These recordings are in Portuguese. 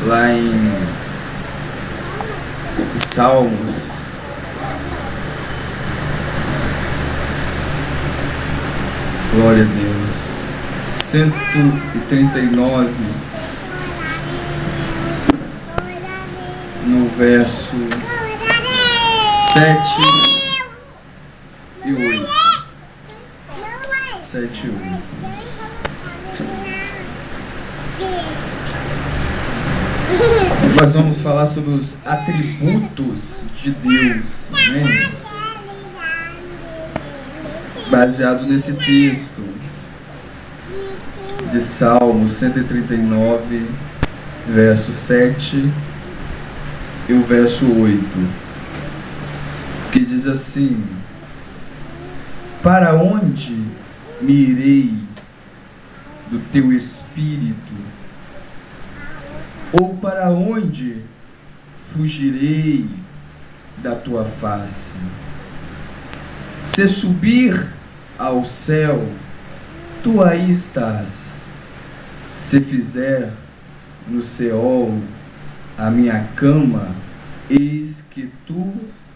lá em Salmos, glória a Deus, 139, no verso 7 e 8. 7 e 8. Nós vamos falar sobre os atributos de Deus, amém? Baseado nesse texto de Salmo 139, verso 7 e o verso 8, que diz assim: para onde me irei do teu espírito? Ou para onde fugirei da tua face? Se subir ao céu, tu aí estás. Se fizer no Seol a minha cama, eis que tu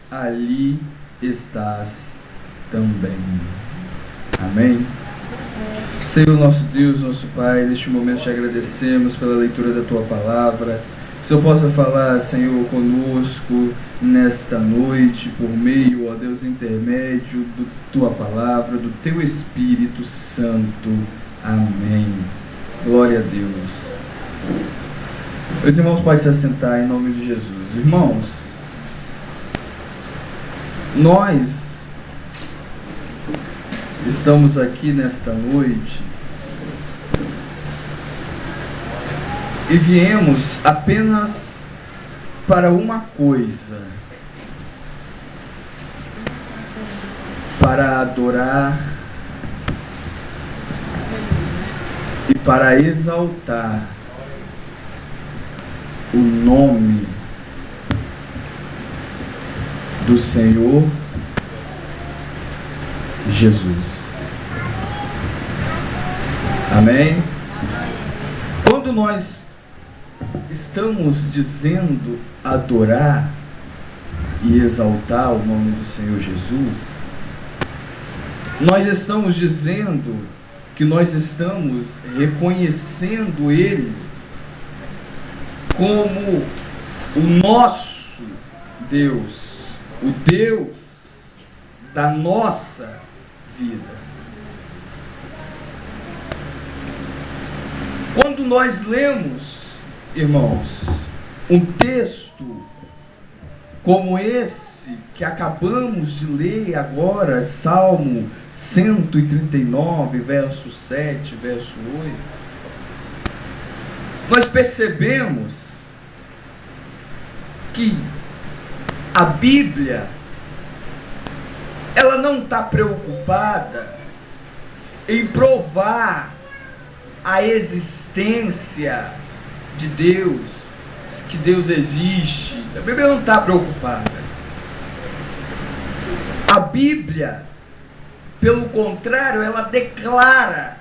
ali estás também. Amém? Senhor nosso Deus, nosso Pai, neste momento te agradecemos pela leitura da Tua Palavra. Que o Senhor possa falar, Senhor, conosco nesta noite, por meio, ó Deus, intermédio da Tua Palavra, do Teu Espírito Santo. Amém. Glória a Deus. Meus irmãos, podem se assentar em nome de Jesus. Irmãos, nós estamos aqui nesta noite e viemos apenas para uma coisa: para adorar e para exaltar o nome do Senhor Jesus. Amém? Quando nós estamos dizendo adorar e exaltar o nome do Senhor Jesus, nós estamos dizendo que nós estamos reconhecendo Ele como o nosso Deus, o Deus da nossa vida. Quando nós lemos, irmãos, um texto como esse que acabamos de ler agora, Salmo 139, verso 7, verso 8, nós percebemos que a Bíblia, ela não está preocupada em provar a existência de Deus, que Deus existe. A Bíblia não está preocupada. A Bíblia, pelo contrário, ela declara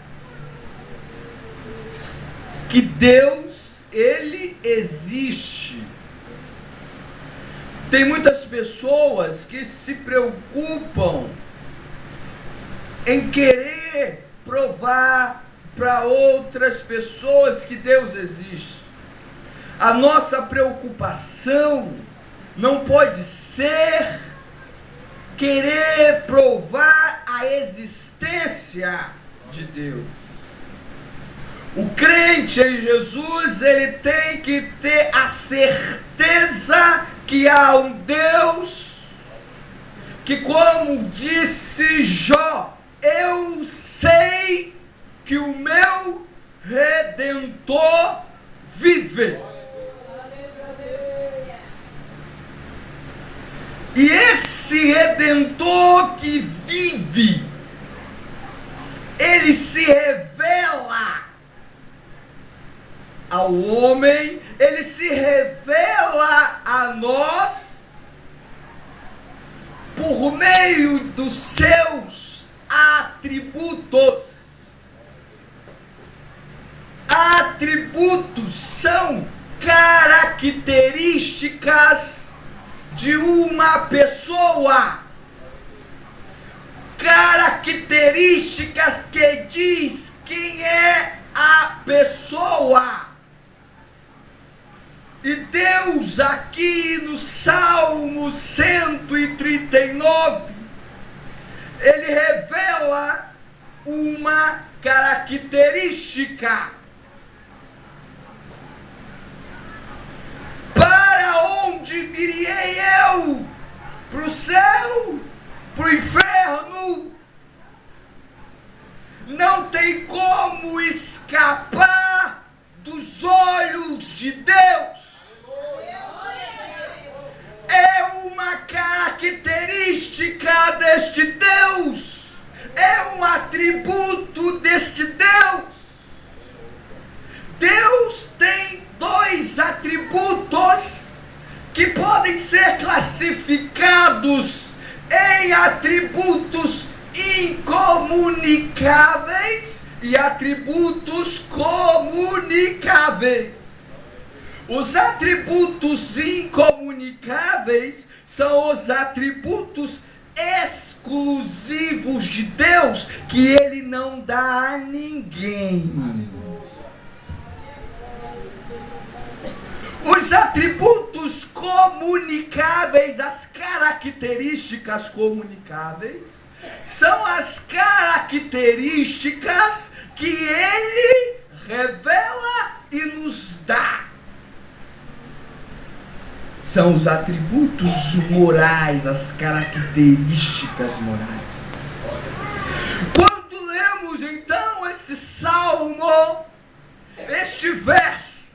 que Deus, Ele existe. Tem muitas pessoas que se preocupam em querer provar para outras pessoas que Deus existe. A nossa preocupação não pode ser querer provar a existência de Deus. O crente em Jesus, ele tem que ter a certeza que há um Deus que, como disse Jó, eu sei que o meu Redentor vive. E esse Redentor que vive, ele se revela ao homem, ele se revela a nós por meio dos seus atributos. Atributos são características de uma pessoa. Características que diz quem é a pessoa. E Deus aqui no Salmo 139, ele revela uma característica. Para onde mirei eu? Para o céu? Para o inferno? Não tem como escapar dos olhos de Deus. É uma característica deste Deus. É um atributo deste Deus. Deus tem dois atributos que podem ser classificados em atributos incomunicáveis e atributos comunicáveis. Os atributos incomunicáveis são os atributos exclusivos de Deus que ele não dá a ninguém. Os atributos comunicáveis, as características comunicáveis, são as características que ele revela e nos dá. São os atributos morais, as características morais. Quando lemos então esse salmo, este verso,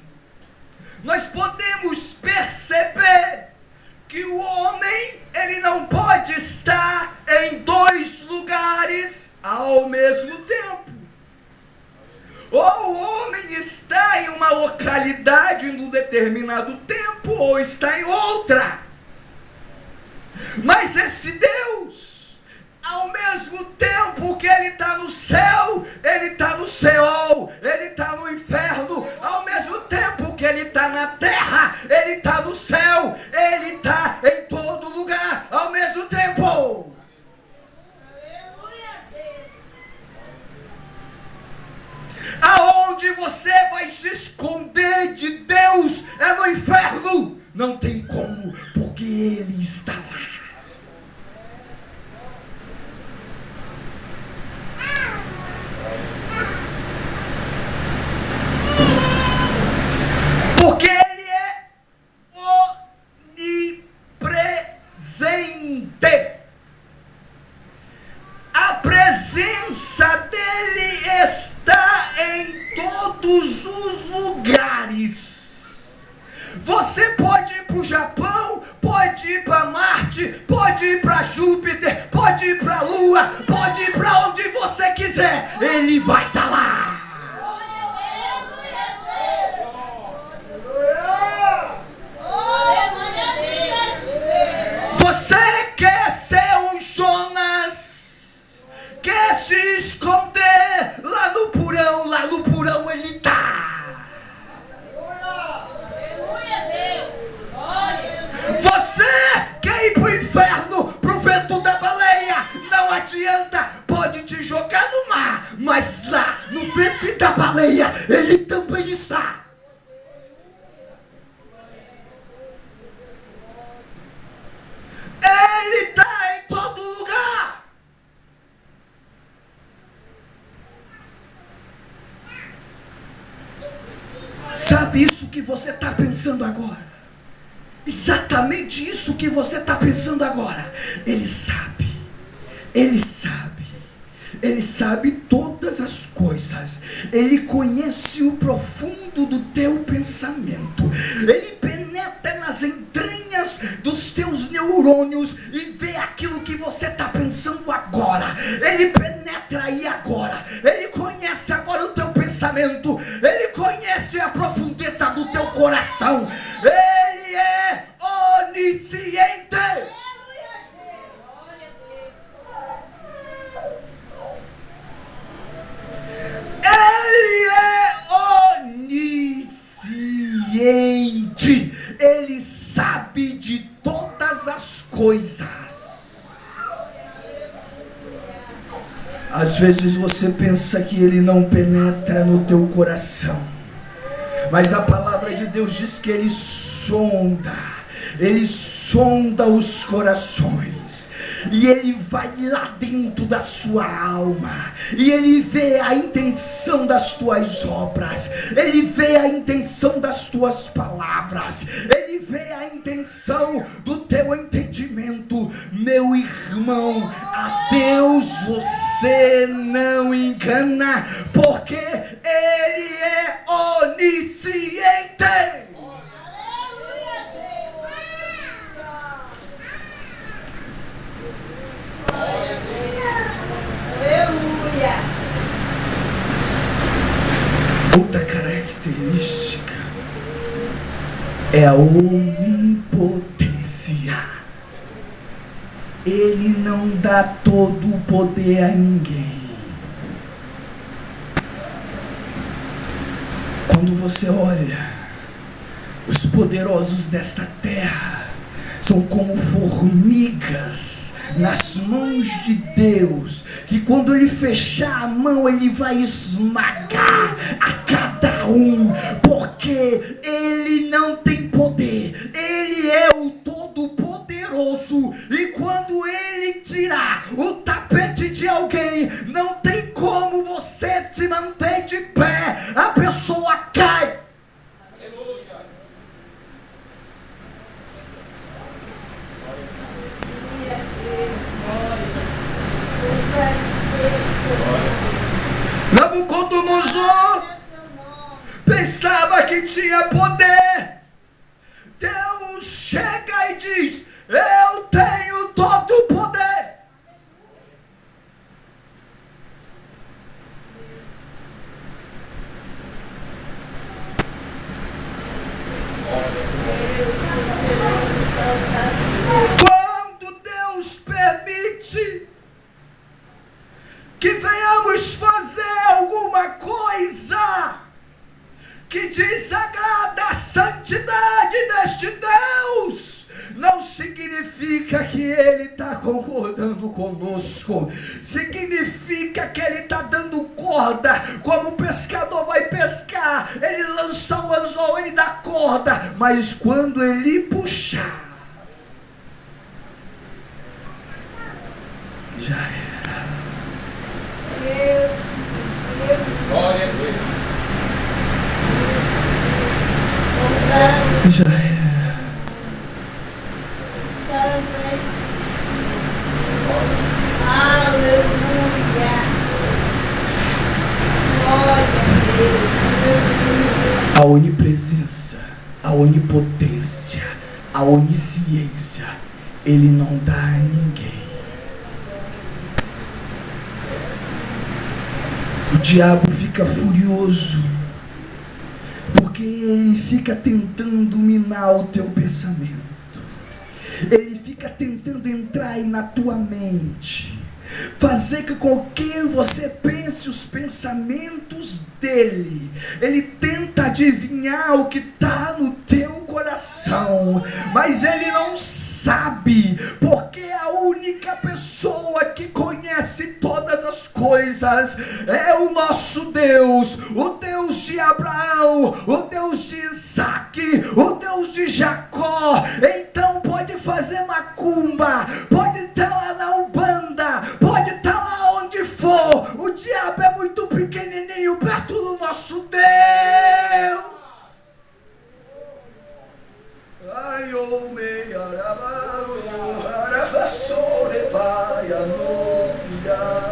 nós podemos perceber que o homem, ele não pode estar em dois lugares ao mesmo tempo. Ou o homem está em uma localidade num determinado tempo, ou está em outra. Mas esse Deus, ao mesmo tempo que ele está no céu, ele está no Seol, ele está no inferno. Ao mesmo tempo que ele está na terra, ele está no céu, ele está em todo lugar ao mesmo tempo. Aonde você vai se esconder de Deus é no inferno. Não tem como, porque ele está lá. Porque ele é onipresente. A presença dele está em todos os lugares. Você pode ir para o Japão, pode ir para Marte, pode ir para Júpiter, pode ir para a Lua, pode ir para onde você quiser. Ele vai estar lá. Você quer ser um Jonas? Quer se esconder lá no porão? Lá no porão ele tá. Você quer ir pro inferno, pro vento da baleia? Não adianta, pode te jogar no mar, mas lá no vento da baleia ele também está. Ele está em todo lugar. Sabe isso que você está pensando agora? Exatamente isso que você está pensando agora. Ele sabe. Ele sabe. Ele sabe todas as coisas. Ele conhece o profundo do teu pensamento. Ele penetra nas entranhas dos teus neurônios e vê aquilo que você está pensando agora. Ele penetra aí agora. Ele conhece agora o teu pensamento. Ele conhece a profundeza do teu coração. Ele é onisciente. Ele é onisciente. onisciente, Ele sabe de todas as coisas. Às vezes você pensa que Ele não penetra no teu coração, mas a palavra de Deus diz que Ele sonda os corações, e Ele vai lá dentro da sua alma, e Ele vê a intenção das tuas obras, Ele vê a intenção das tuas palavras, Ele vê a intenção do teu entendimento. Meu irmão, a Deus você não engana, porque Ele é onisciente. Outra característica é a onipotência. Ele não dá todo o poder a ninguém. Quando você olha, os poderosos desta terra são como formigas nas mãos de Deus, que quando Ele fechar a mão, Ele vai esmagar a cada um, porque Ele não tem poder, Ele é o Todo-Poderoso, e quando Ele tirar o tapete de alguém, não tem como você se manter de pé, a pessoa cai. Nabucodonosor pensava que tinha poder. Deus chega e diz: eu tenho todo o poder. Quando Deus permite que venhamos fazer alguma coisa que desagrada a santidade deste Deus, não significa que Ele está concordando conosco, significa que Ele está dando corda, como o pescador vai pescar, ele lança o anzol, ele dá corda, mas quando Ele puxar, já era. Glória a Deus. Já era. Aleluia. Glória a Deus. A onipresença, a onipotência, a onisciência, Ele não dá a ninguém. O diabo fica furioso, porque ele fica tentando dominar o teu pensamento. Ele fica tentando entrar aí na tua mente, fazer com que você pense os pensamentos dele. Ele tenta adivinhar o que está no teu coração, mas ele não sabe, porque a única pessoa que conhece todas as coisas é o nosso Deus, o Deus de Abraão, o Deus de Isaac, o Deus de Jacó. Então pode fazer macumba, pode estar lá na Umbanda, pode estar lá onde for, o diabo é muito pequenininho perto do nosso Deus. Ai, oh, me arabaro, arafassore, vai, anoia.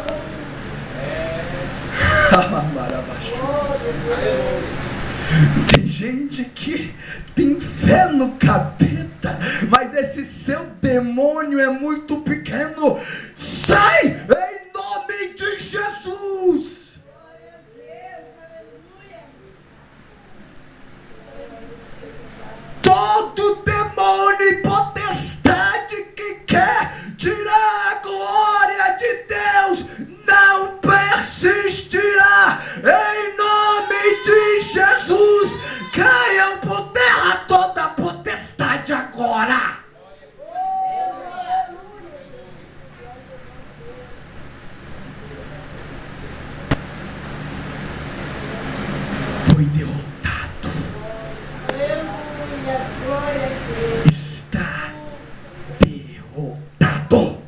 Tem gente que tem fé no capeta, mas esse seu demônio é muito pequeno. Sai em nome de Jesus. Todo demônio e potestade que quer tirar a glória de Deus não persistirá. Em nome de Jesus, caia o poder está derrotado.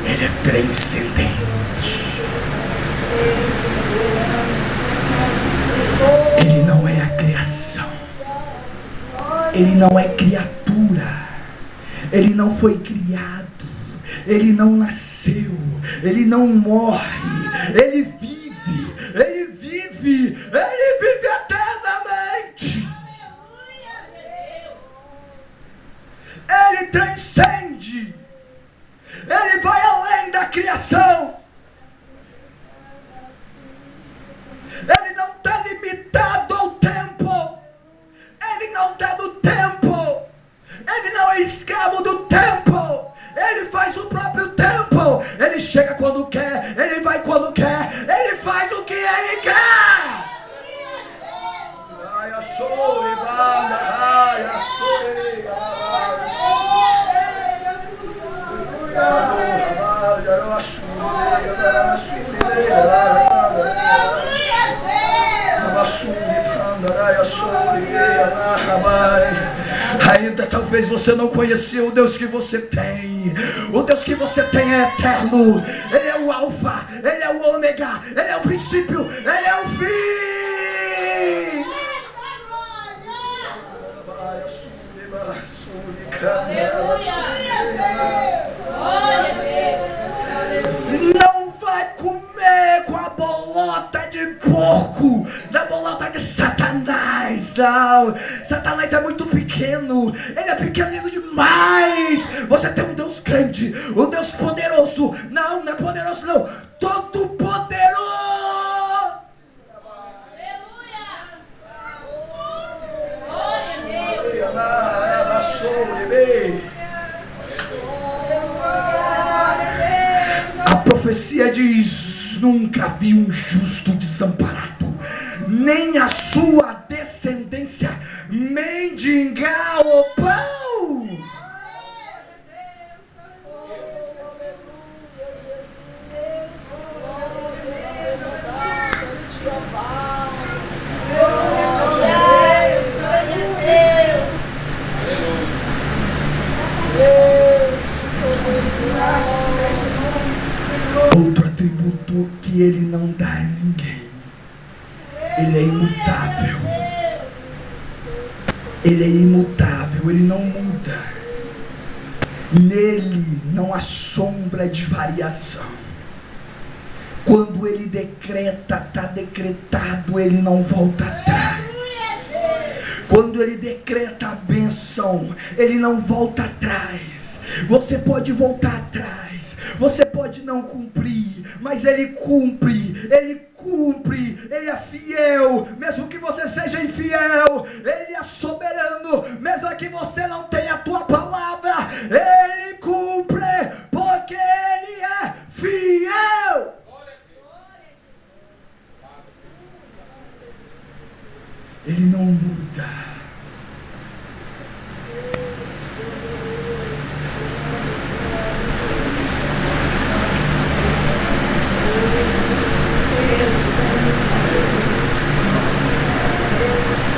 Ele é transcendente. Ele não é a criação. Ele não é criatura. Ele não foi criado. Ele não nasceu. Ele não morre. Ele vive. Ele vive. Ele vive eternamente. Ele transcende. Ele vai além da criação. Ele não está limitado ao tempo. Ele não está no tempo. Ele não é escravo do tempo. Ele faz o próprio tempo. Ele chega quando quer. Ele vai quando quer. Ele faz o que ele quer. Ainda talvez você não conhecia o Deus que você tem. O Deus que você tem é eterno. Ele é o alfa, ele é o ômega, ele é o princípio, ele é o fim. Não vai comer com a bolota de porco, da bolota de Satanás, não. Satanás é muito pequeno, ele é pequenino demais. Você tem um Deus grande, um Deus poderoso. Não, não é poderoso não, todo poderoso. A profecia diz: nunca vi um justo desamparado, nem a sua descendência mendigar o pão. Outro atributo que ele não dá a ninguém: ele é imutável. Ele é imutável, ele não muda. Nele não há sombra de variação. Quando ele decreta, está decretado, ele não volta atrás. Quando ele decreta a bênção, ele não volta atrás. Você pode voltar atrás, você pode não cumprir, mas ele cumpre, ele cumpre, ele é fiel, mesmo que você seja infiel. Ele é soberano, mesmo que você não tenha a tua palavra, ele cumpre, porque ele é fiel. Ele não muda.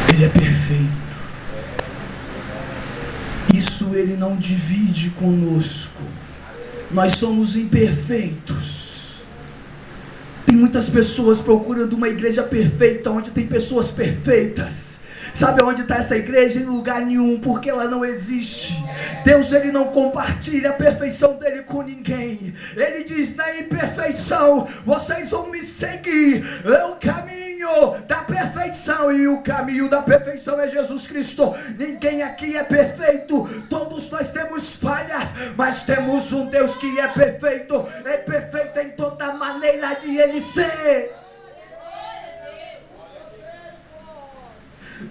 Ele é perfeito. Isso ele não divide conosco. Nós somos imperfeitos. Tem muitas pessoas procurando uma igreja perfeita, onde tem pessoas perfeitas. Sabe onde está essa igreja? Em lugar nenhum, porque ela não existe. Deus, ele não compartilha a perfeição dele com ninguém. Ele diz: na imperfeição vocês vão me seguir. É o caminho da perfeição, e o caminho da perfeição é Jesus Cristo. Ninguém aqui é perfeito. Todos nós temos falhas, mas temos um Deus que é perfeito. É perfeito em toda maneira de ele ser.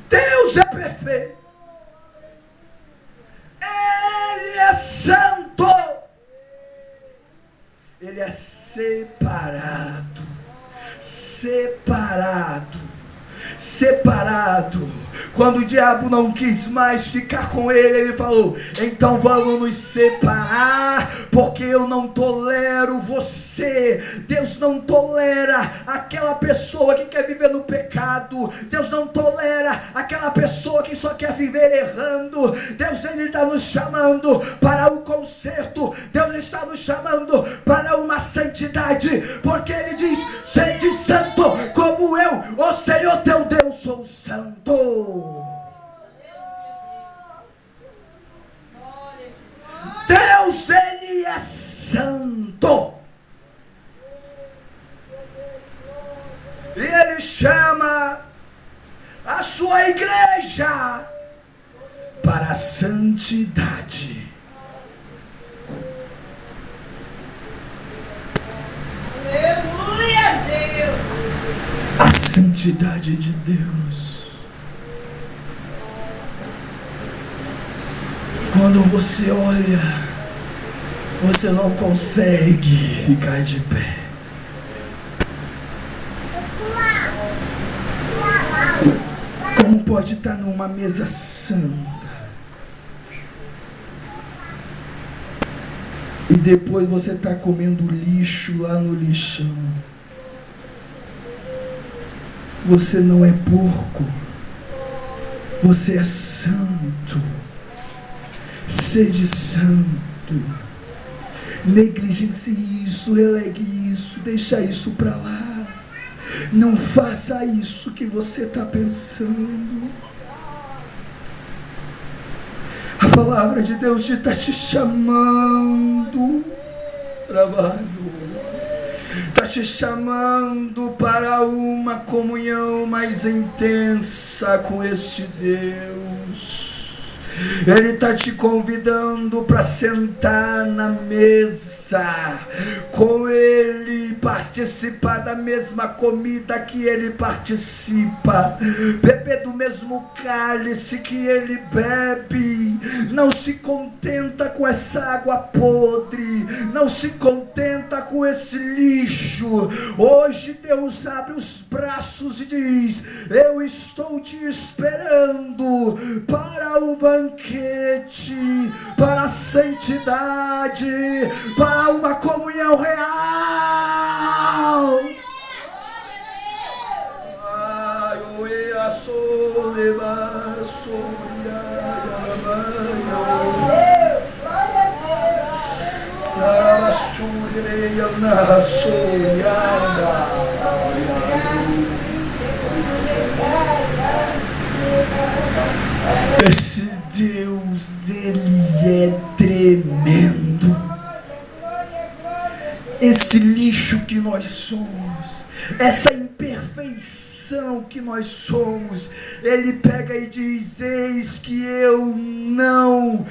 Deus é perfeito. Ele é santo. Ele é separado. Separado. separado. Quando o diabo não quis mais ficar com ele, ele falou: então vamos nos separar, porque eu não tolero você. Deus não tolera aquela pessoa que quer viver no pecado. Deus não tolera aquela pessoa que só quer viver errando. Deus, ele está nos chamando para o conserto. Deus está nos chamando para uma santidade, porque ele diz: sede santo como eu, o Senhor teu Deus, sou santo. Deus, ele é santo. E ele chama a sua igreja para a santidade. Aleluia, Deus. A santidade de Deus. Quando você olha, você não consegue ficar de pé. Como pode estar numa mesa santa e depois você está comendo lixo lá no lixão? Você não é porco, você é santo. Sede santo. Negligencie isso, relegue isso, deixa isso para lá. Não faça isso que você está pensando. A palavra de Deus está te chamando, trabalho. Está te chamando para uma comunhão mais intensa com este Deus. Ele está te convidando para sentar na mesa com Ele, participar da mesma comida que Ele participa, beber do mesmo cálice que Ele bebe. Não se contenta com essa água podre, não se contenta com esse lixo. Hoje Deus abre os braços e diz: eu estou te esperando para o banquete, para a santidade, para uma comunhão real. Esse Deus, ele é tremendo. Esse lixo que nós somos, essa imperfeição que nós somos, ele pega e diz: eis que eu não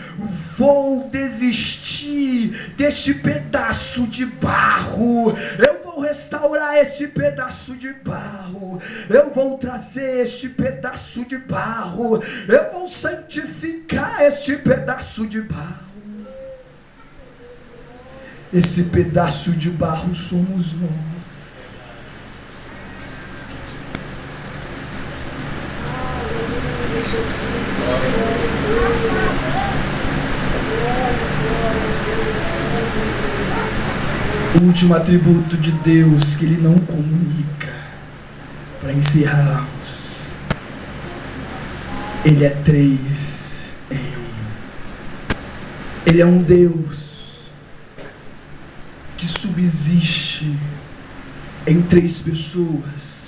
vou desistir deste pedaço de barro. Eu vou restaurar este pedaço de barro. Eu vou trazer este pedaço de barro. Eu vou santificar este pedaço de barro. Esse pedaço de barro somos nós. O último atributo de Deus que Ele não comunica, para encerrarmos: Ele é 3 em 1. Ele é um Deus que subsiste em 3 pessoas: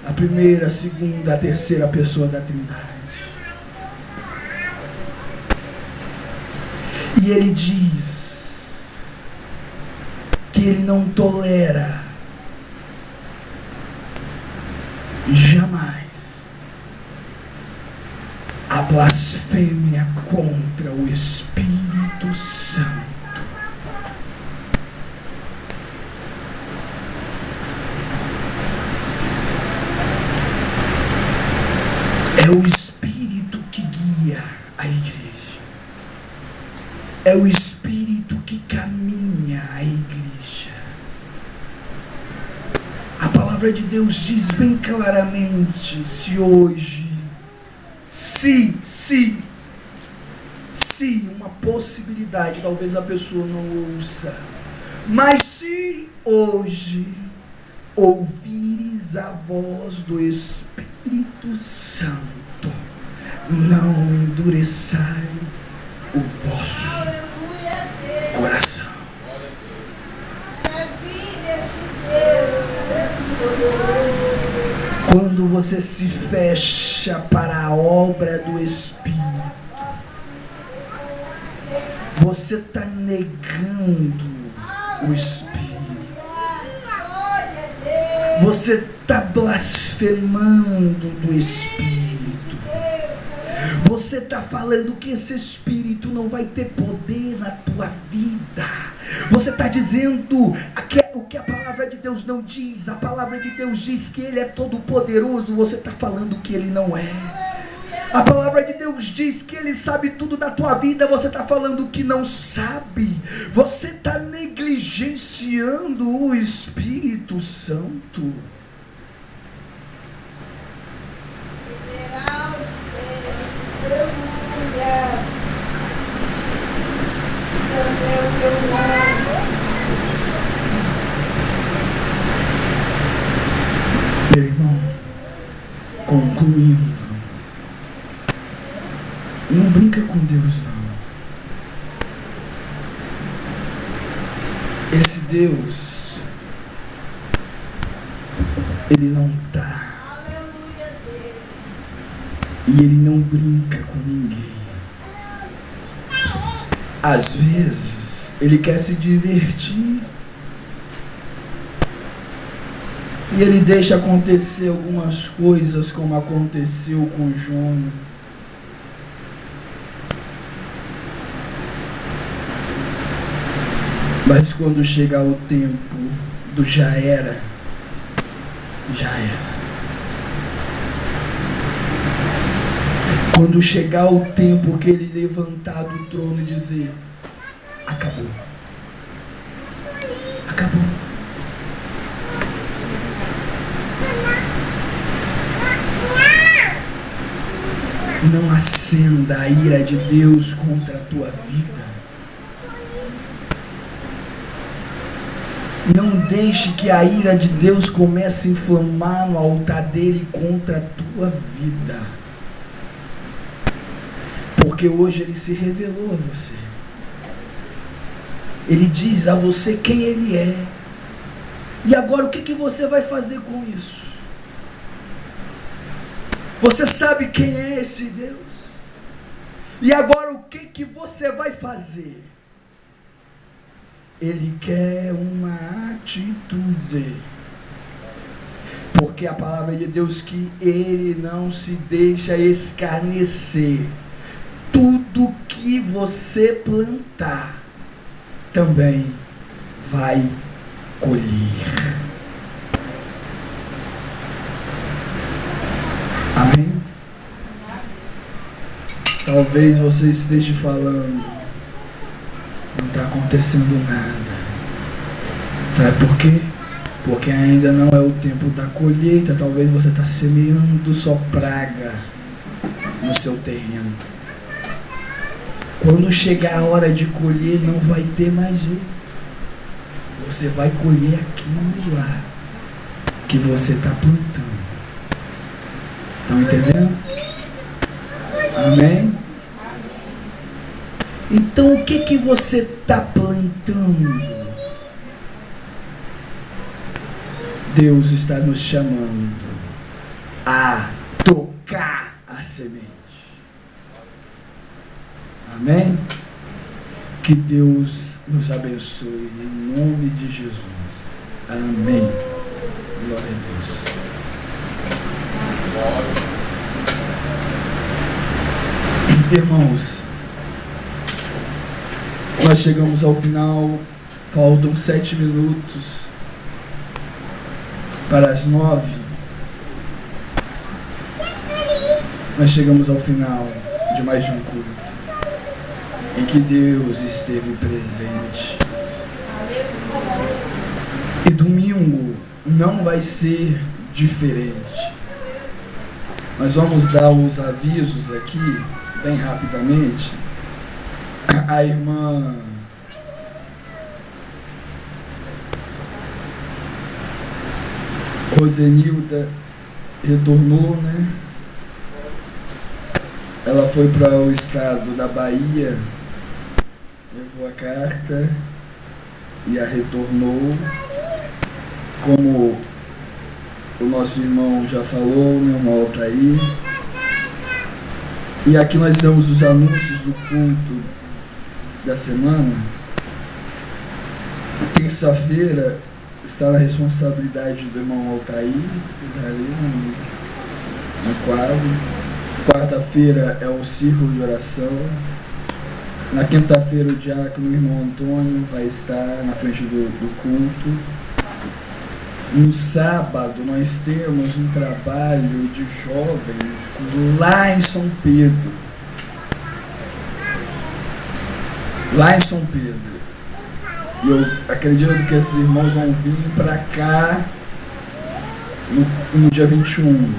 a primeira, a segunda, a terceira pessoa da Trindade. E Ele diz que Ele não tolera jamais a blasfêmia contra o Espírito Santo. É o Espírito que guia a igreja. É o Espírito que caminha a igreja. A palavra palavra de Deus diz bem claramente, se hoje, se, uma possibilidade, talvez a pessoa não ouça, mas se hoje ouvires a voz do Espírito Santo, não endureçai o vosso coração. Quando você se fecha para a obra do Espírito, você está negando o Espírito. Você está blasfemando do Espírito. Você está falando que esse Espírito não vai ter poder na tua vida. Você está dizendo o que a palavra de Deus não diz. A palavra de Deus diz que Ele é todo poderoso. Você está falando que Ele não é. A palavra de Deus diz que Ele sabe tudo da tua vida. Você está falando que não sabe. Você está negligenciando o Espírito Santo. Meu irmão, concluindo, não brinca com Deus não. Esse Deus, Ele não tá, e Ele não brinca com ninguém. Às vezes Ele quer se divertir e Ele deixa acontecer algumas coisas, como aconteceu com Jonas. Mas quando chegar o tempo do já era, já era. Quando chegar o tempo que Ele levantar do trono e dizer, acabou. Acabou. Não acenda a ira de Deus contra a tua vida. Não deixe que a ira de Deus comece a inflamar no altar dele contra a tua vida. Porque hoje Ele se revelou a você. Ele diz a você quem Ele é. E agora o que você vai fazer com isso? Você sabe quem é esse Deus? E agora o que você vai fazer? Ele quer uma atitude. Porque a palavra de Deus que Ele não se deixa escarnecer. Tudo que você plantar também vai colher. Amém? Talvez você esteja falando, não está acontecendo nada. Sabe por quê? Porque ainda não é o tempo da colheita. Talvez você está semeando só praga no seu terreno. Quando chegar a hora de colher, não vai ter mais jeito. Você vai colher aquilo lá que você está plantando. Estão entendendo? Amém? Então o que você está plantando? Deus está nos chamando a tocar a semente. Amém? Que Deus nos abençoe em nome de Jesus. Amém. Glória a Deus. Irmãos, nós chegamos ao final. Faltam 7 minutos para as 9. Nós chegamos ao final de mais um culto em que Deus esteve presente. E domingo não vai ser diferente. Nós vamos dar os avisos aqui, bem rapidamente. A irmã Rosenilda retornou, né? Ela foi para o estado da Bahia, levou a carta e a retornou. Como o nosso irmão já falou, meu irmão Altair. E aqui nós temos os anúncios do culto da semana. Terça-feira está na responsabilidade do irmão Altair, no quadro. Quarta-feira é o círculo de oração. Na quinta-feira o diácono irmão Antônio vai estar na frente do culto. No sábado nós temos um trabalho de jovens lá em São Pedro. Lá em São Pedro. E eu acredito que esses irmãos vão vir para cá no dia 21.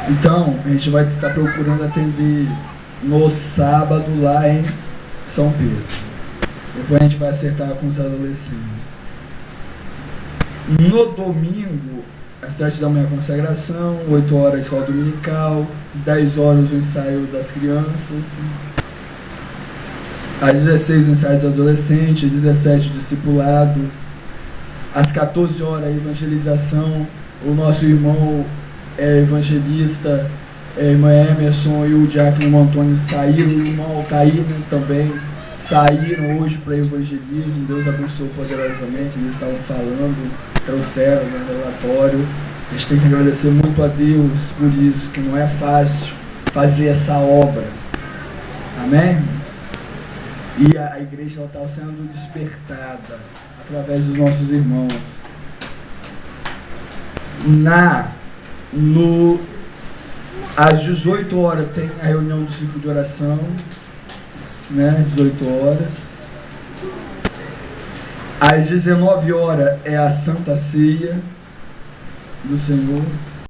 Então, a gente vai estar procurando atender no sábado lá em São Pedro. Depois a gente vai acertar com os adolescentes. No domingo, às 7 da manhã, consagração, 8 horas, escola dominical, às 10 horas, o ensaio das crianças, às 16 o ensaio do adolescente, às 17 o discipulado, às 14 horas a evangelização. O nosso irmão evangelista, irmã Emerson e o diácono Antônio saíram, o irmão Altair também saíram hoje para evangelismo. Deus abençoe poderosamente. Eles estavam falando, trouxeram no relatório. A gente tem que agradecer muito a Deus por isso, que não é fácil fazer essa obra. Amém, irmãos? E a igreja está sendo despertada através dos nossos irmãos. Às 18 horas tem a reunião do ciclo de oração, né? Às 18 horas. Às 19 horas é a Santa Ceia do Senhor.